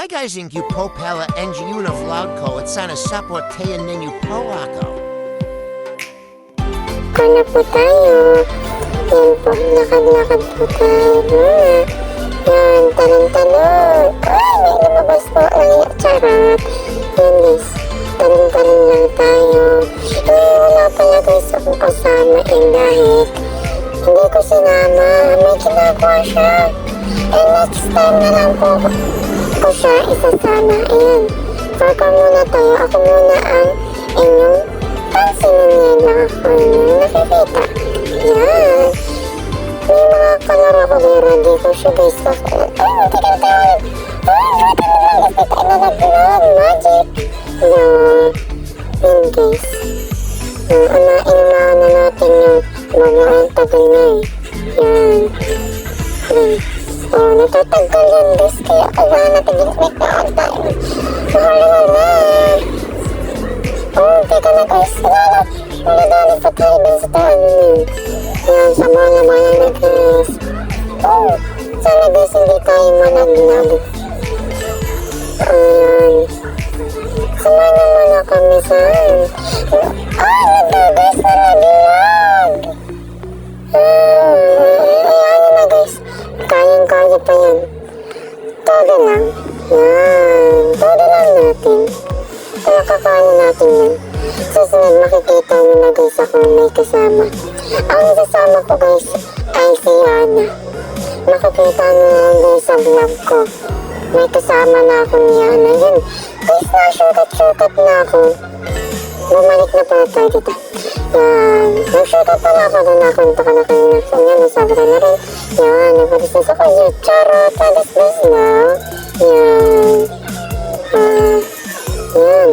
Magazine you po pala NGU na vlog ko at sana supportayan ninyo po ako. Ano po tayo? Yan po, lakad-lakad po tayo muna. Yan, talon-talon. Ay, may lumabas po. Ay, charot. Yan guys, talon-talon lang tayo. Wala pala guys akong kasama. Dahil hindi ko sinama. May ginagawa siya. Next time na lang po ko siya isasama. Ayan, focus muna tayo. Ako muna ang inyong pansinin lang ako inyong nakikita. Yan. May mga kalaro ko dito. Dito siya guys. Ay, hindi ka na tayo. Ay, hindi ka na guys. Dito na nagpinag. Magic. Yan guys. Unain na natin yung babaeng tagal na eh. Yan. Oh, natutaggal yan guys. Kaya kailangan natin ginamit na ang tayo. Mahal na. Oh, teka na guys. Kailangan. Nadali sa tayo din sa tayo. Yan, sa mga na guys. Oh, sana guys hindi tayo managlag. Ayan. Sumana muna kami sa guys, nalaglag. Ayan na guys. Kayang-kaya pa yan. Todo lang. Yan. Todo lang natin. Kaya kakaya natin yan. Susunod makikita nyo na guys ako may kasama. Ang kasama ko guys ay si Yana. Makikita nyo na guys sa vlog ko. May kasama na ako ni Yana. Yun. Guys, na-shortcut na ako. Bumalik na pala tayo dito. Yan. Nag-shortcut pala ako doon ako. Ito ka na kayo na. Yan, nasabi na rin. Yan. Nag-business ako. Yung charot. Alas guys now. Yan. Yan.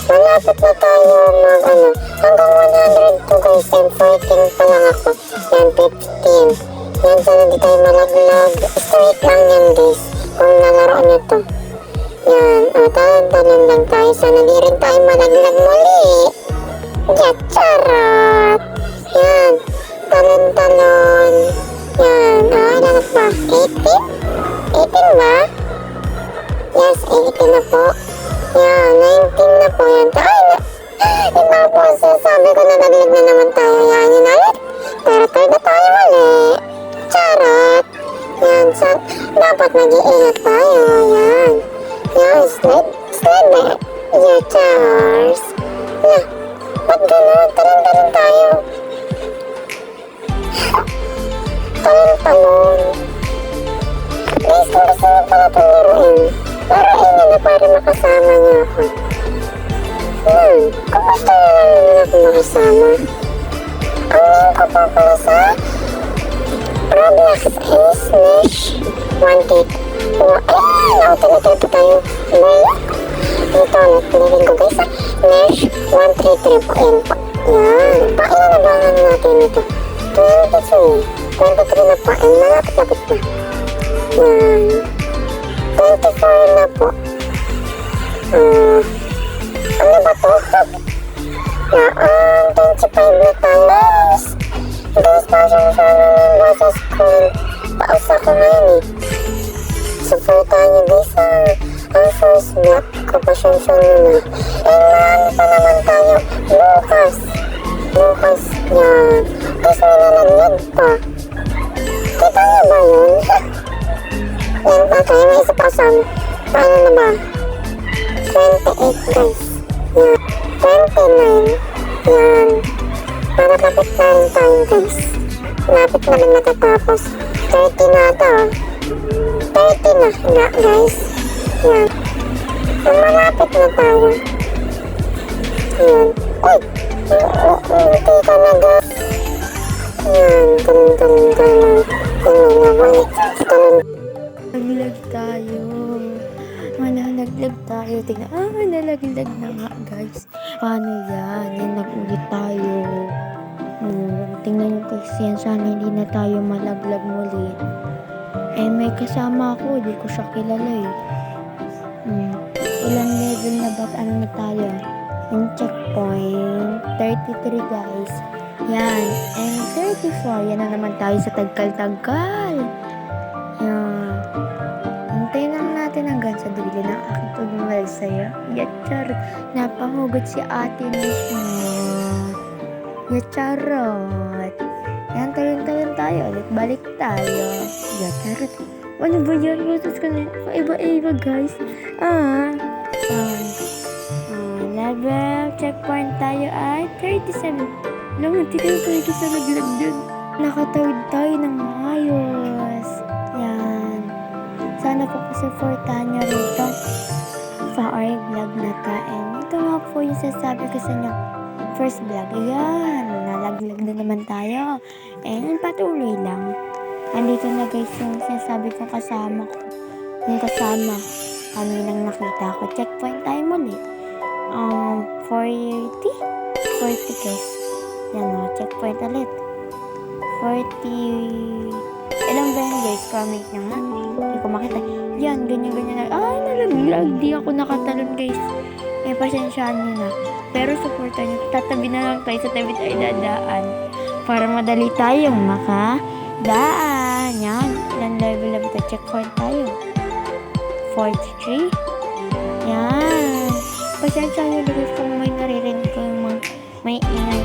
Malapit na tayo hanggang 100 to guys, and 14 pa lang ako. Yan, 15. Yan, sana di tayo malaglag. Straight lang yan guys, kung nalaro nyo to. Yan, talon-talon lang tayo. Sana di rin tayo malaglag muli. Yan, charot. Yan, talon-talon. Yan, nanap ba? 18? 18 ba? Yes, 18 na po. Yan, 19 na po yan. Ay, iba po sabi ko na naglag na naman tayo. Yan, yun ulit. Pero third na tayo ulit. Charot. Yan, dapat nag-iingat tayo. Yan. Yan, slide na. Your towers. Na, ba't gano'n? Talon-talon tayo. Talon-talon. Guys, kung gusto nyo pala itong laruin, laruin nyo na para makasama nyo ako. Kung gusto nyo naman ako makasama, ang name ko po pala sa Roblox is Nesh133. Ayan! Tinatay po tayo. Bayak. Ito, pinilin ko guys. Nesh133 po. Ayan po. Yan. Pakinanabangan natin ito. 23 na po. Ayan, malapit-lapit na. Yan. 24 na po. Ano ba to? Yan, 25 na tayo. Guys, pasensya na ng boses ko. Paus ako ngayon eh. Supportan nyo guys ang first vlog ko. Pasensya nyo na. Marami pa naman tayo. Bukas. Yan. Guys, may nalaglag pa. Kita nyo ba yun? Yan, okay, may isa pa saan. Paano na ba? 28 guys. Yan. 29. Yan. Malapit na rin tayo guys. Malapit na rin matatapos. 30 na ito. 30 na nga guys. Yan. Malapit na tayo. Yan. Uy! Hindi ka na guys. Yan. Talon. Nalaglag tayo. Manalaglag tayo. Tingnan. Nalaglag na nga guys. Paano yan? Yan ulit tayo. Tingnan nyo guys yan. Sana hindi na tayo malaglag muli. May kasama ako. Hindi ko siya kilala eh. Ilang level na ba't ano na tayo? Yung checkpoint. 33 guys. Yan. And 34. Yan na naman tayo sa tagkal-tagkal. Yan. Hintayin lang natin hanggang yan sa dulo ng aking pagmamahal sa'yo. Yatcharot, napahugot si ate Nish mo. Yatcharot. Yan, talon-talon tayo. Ulit balik tayo. Yatcharot. Ano ba yan? Boses ko na. Paiba-iba, guys. Level checkpoint tayo ay 37. Alam mo, tignan tayo sa naglagdag. Nakatawid tayo ng maayos. Yan. Sana po supportahan nyo rin itong Faoy vlog na to. And ito nga po yung sasabi ko sa inyo. First vlog. Ayan. Nalaglag na naman tayo. And patuloy lang. Andito na guys yung sinasabi kong kasama ko. Yung kasama. Kaninang nakita ko. Checkpoint tayo muli. 40 guys. Yan o. Checkpoint ulit. 40. Ilang ba yan guys? Comment nyo nga. Hindi ko makita. Yan. Ganyan-ganyan. Ay, nalaglag. Di ako nakatalon guys. Pasensyaan nyo na. Pero supportan nyo. Tatabi na lang tayo sa tabi tayo dadaan. Para madali tayong makadaan. Yan. Ilang level lang ito. Checkpoint tayo. 43. Yan. Pasensya nyo guys kung may naririnig ko yung may ingay.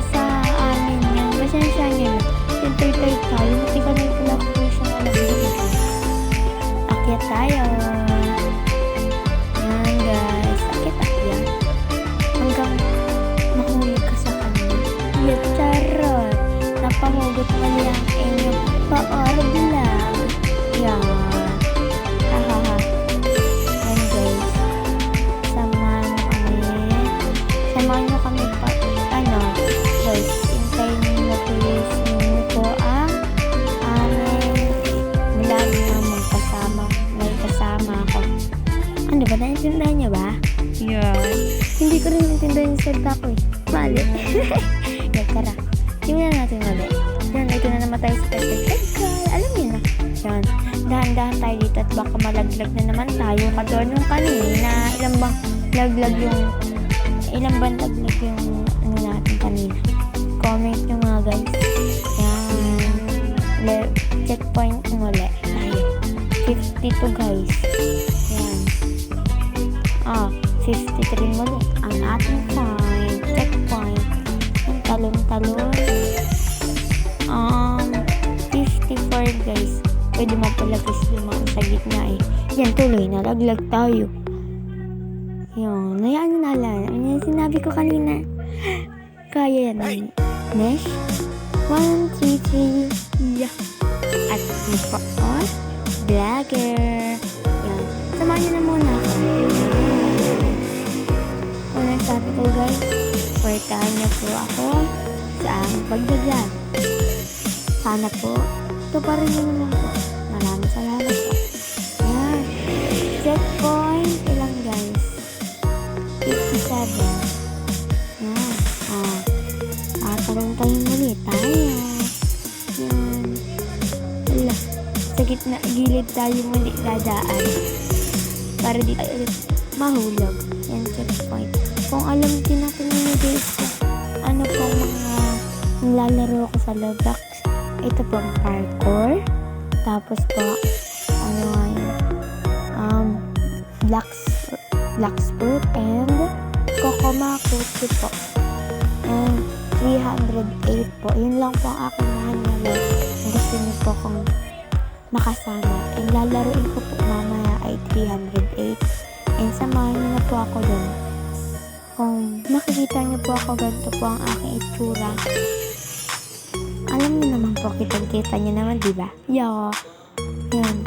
Sa amin yan. Pasensya nyo na. Tintoy-toy tayo. Hindi ka na yung pala ko siyang alam ko. Akyat tayo. Yan guys. Akyat. Hanggang mahulog ka sa kanya. Yan, charot. Napahugot mali ang inyong pa-orb lang. Yan. Hahaha. Yan guys. Samahan nyo kami pa. Guys. Hintayin nyo na please. Nyo po ang aming vlog na may kasama ako. Ano ba? Naintindihan nyo ba? Yan. Hindi ko rin naintindihan yung salita ko eh. Mali. Yan, tara. Tingnan natin ulit. Yan, ito na naman tayo sa tagtag-tagkal. Alam niyo na. Yan. Dahan-dahan tayo dito at baka malaglag na naman tayo. Katulad yung kanina. Ilang bang laglag yung ano natin kanina. Comment nyo nga guys. Yan. Checkpoint ulit. Tayo. 52 guys. Yan. 53 muli. Ang ating point. Checkpoint. Yung talon-talon. 54 guys. Pwede mo pala guys dumaan sa gitna eh. Yan, tuloy. Nalaglag tayo. Yun. Nayaan na lang. Ano yung sinabi ko kanina? Kaya yan. Nesh. 1, 2, 3. Yeah. At Faoy vlogger. Yan. Samahan nyo na muna ako. Unang sabi ko guys, supportahan niyo po ako sa aming pagbablog. Sana po, ito pa rin nyo naman po. Maraming salamat po. Yan. Checkpoint. Ilang guys? 57. Yan. Tarong tayo muli. Tayo. Yan. Wala. Sa gitna, gilid tayo muli dadaan. Para di tayo ulit mahulog. Yan, checkpoint. Kung alam din natin yung guys ko, ano pong mga nilalaro ko sa Roblox. Ito pong parkour. Tapos po, ano nga yun? Blacksburg and Kokomakuchi po. And 308 po. Yun lang po ang aking nahanalo. Kung gusto niyo po kung makasama. And lalaroin ko po mamaya ay 308. And samahan niyo na po ako dun. Kung makikita niyo po ako, ganito po ang aking itsura. Alam niyo naman po, kitang-kita niyo naman, diba? Yo. Yan.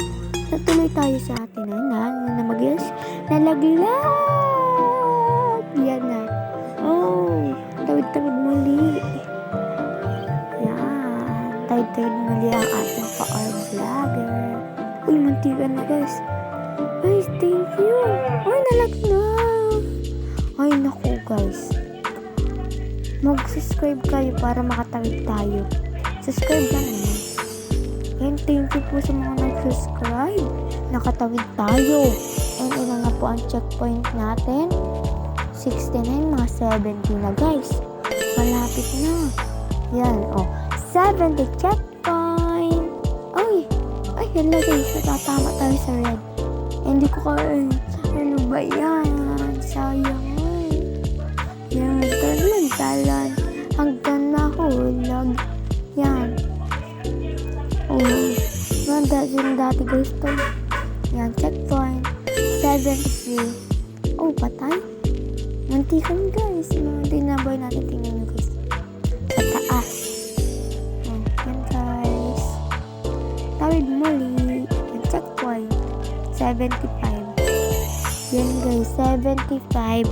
Natuloy tayo sa atin na mag-yes. Nalaglag! Yan na. Oh, tawid-tawid muli. Yan. Tawid-tawid muli ang ating Faoy vlogger. Uy, mantika na guys. Guys, thank you. Ay, nalaglag. Ay, naku guys. Mag-subscribe kayo para makatawid tayo. Subscribe lang naman. And thank you po sa mga nag-subscribe. Nakatawid tayo. And ina na po ang checkpoint natin. 69, mga 70 na guys. Malapit na. Yan, 70 checkpoint. Ay, hala guys, natatama tayo sa red. Hindi ko kaya. Ano ba yan? Sayang eh. Yan, talan. Hanggang nahulag. Yan. Oh. Yung dati guys to. Yan, checkpoint. 73. Oh, patay. Mantikan guys. Mga dinabay natin. Tingnan nyo guys. Sa taas. Oh, yan guys. Tawid muli. Yan, checkpoint. 75. Yan guys, 75.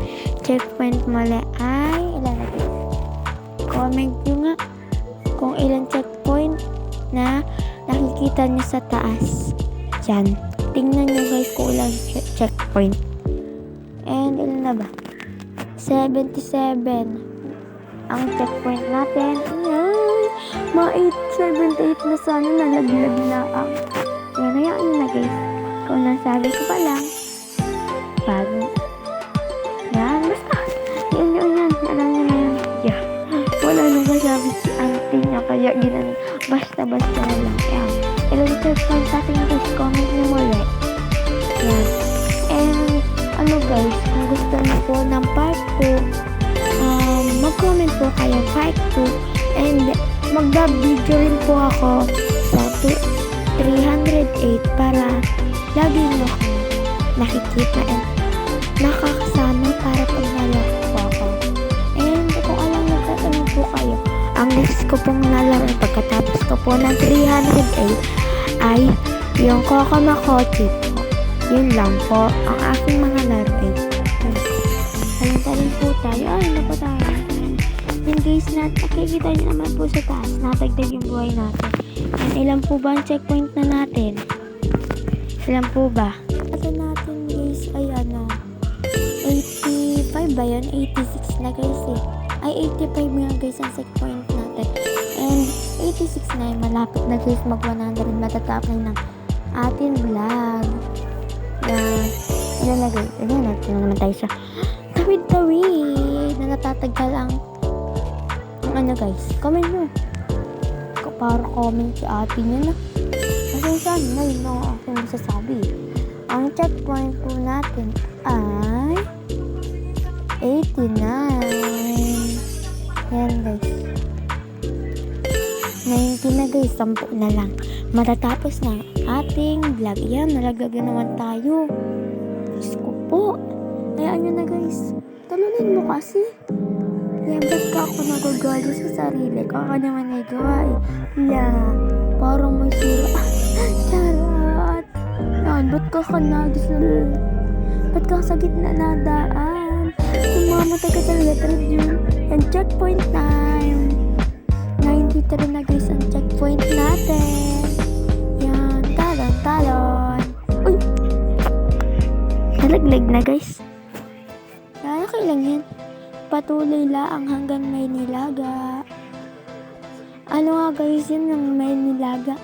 Checkpoint muli ay ilan natin? Comment nyo nga kung ilang checkpoint na nakikita nyo sa taas. Yan. Tingnan nyo guys kung ilang checkpoint. And ilan na ba? 77. Ang checkpoint natin. Ayan. Ma-78 na sana. Nalaglag na ang. Yan, hayaan nyo na guys. Kung nasabi ko pa lang. Yan, basta. Yan. Alam nyo na yun. Yeah. Wala nang masabi si auntie niya. Kaya ginan. Basta-basta na lang. Yan. Ilang checkpoint natin guys. Comment nyo muli. Yan. And, ano guys, kung gusto nyo po ng part 2, mag-comment po kayo part 2. And, mag-video rin po ako sa 308 para lagi nyo akong nakikita and nakakasama para pag nalaro po ako. And kung alam nyo, tatanong po kayo, ang next ko pong nalaro pagkatapos ko po ng 308 ay yung Kokomakochi po. Yun lang po ang aking mga laruin. Talon po tayo. Ay, ano po tayo? Yan guys, nakikita nyo naman po sa taas. Natagdag yung buhay natin. And ilan po ba ang checkpoint na natin? Ilan po ba? Ito natin guys ay ano 85 ba yun? 86 na guys eh. Ay 85 nga guys ang checkpoint natin. And 86 na yung malapit na guys mag 100. Matatapos ng ating vlog. Yan. Yan na guys. Ayan natin naman tayo sa tawid-tawid na natatagal ang ano guys. Comment nyo. Para comment si ate niya na. Kasi saan na yun ang aking masasabi. Ang checkpoint po natin ay 89. Yan guys. 90 na guys. 10 na lang. Matatapos na ating vlog. Yan. Nalaglagan naman tayo. Diyos ko po. Hayaan nyo na guys. Talunin mo kasi. Yan. Ba't ka ako nagagalit sa sarili? Kaka naman ay gawa eh. Parang may sira. Charot. Yan, ba't ka nagis? Ba't ka sa gitna na daan? Sumamatay ka talaga, trip yun. Yan, checkpoint time. 93 na guys ang checkpoint natin. Yan, talon. Uy! Nalaglag na guys. Yan, okay lang yan. Patuloy lang hanggang may nilaga. Ano nga guys yun ng may nilaga?